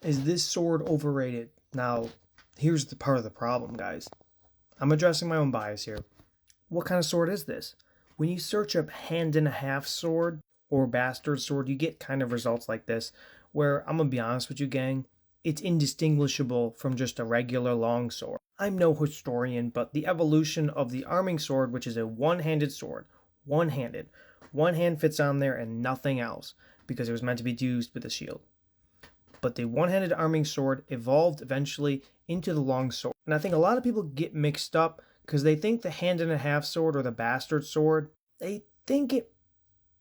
Is this sword overrated? Now, here's the part of the problem, guys. I'm addressing my own bias here. What kind of sword is this? When you search up hand and a half sword or bastard sword, you get kind of results like this, where I'm gonna be honest with you, gang, it's indistinguishable from just a regular long sword. I'm no historian, but the evolution of the arming sword, which is a one-handed sword, one-handed, one hand fits on there and nothing else, because it was meant to be used with a shield. But the one-handed arming sword evolved eventually into the long sword. And I think a lot of people get mixed up because they think the hand and a half sword or the bastard sword, they think it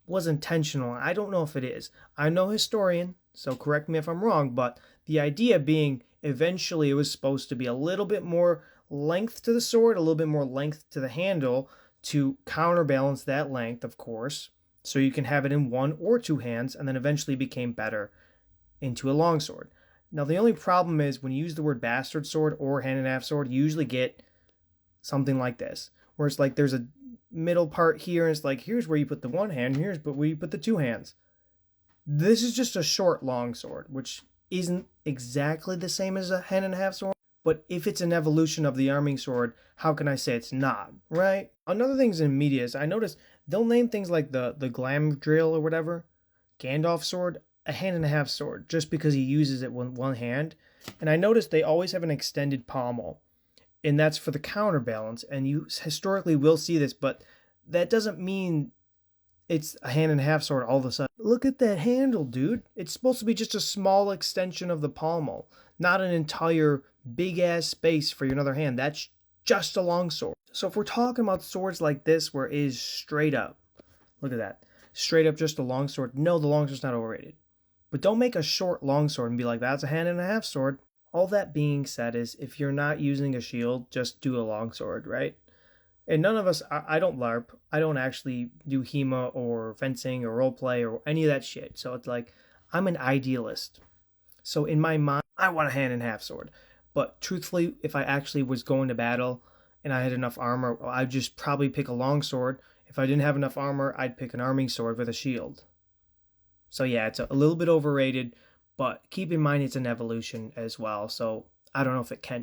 was intentional. I don't know if it is. I'm no historian, so correct me if I'm wrong, but the idea being eventually it was supposed to be a little bit more length to the sword, a little bit more length to the handle to counterbalance that length, of course, so you can have it in one or two hands, and then eventually became better into a longsword. Now, the only problem is when you use the word bastard sword or hand and a half sword, you usually get something like this, where it's like there's a middle part here, and it's like here's where you put the one hand, here's where you put the two hands. This is just a short longsword, which isn't exactly the same as a hand and a half sword. But if it's an evolution of the arming sword, how can I say it's not, right? Another thing in media is I notice they'll name things like the Glamdrill or whatever, Gandalf sword, a hand and a half sword, just because he uses it with one hand. And I noticed they always have an extended pommel, and that's for the counterbalance. And you historically will see this, but that doesn't mean it's a hand and a half sword all of a sudden. Look at that handle, dude. It's supposed to be just a small extension of the pommel, not an entire big ass space for your other hand. That's just a long sword. So if we're talking about swords like this where it is straight up, look at that. Straight up just a long sword. No, the long sword's not overrated. But don't make a short longsword and be like, that's a hand and a half sword. All that being said is, if you're not using a shield, just do a longsword, right? And none of us, I don't LARP. I don't actually do HEMA or fencing or roleplay or any of that shit. So it's like, I'm an idealist. So in my mind, I want a hand and a half sword. But truthfully, if I actually was going to battle and I had enough armor, I'd just probably pick a longsword. If I didn't have enough armor, I'd pick an arming sword with a shield. So yeah, it's a little bit overrated, but keep in mind it's an evolution as well. So I don't know if it can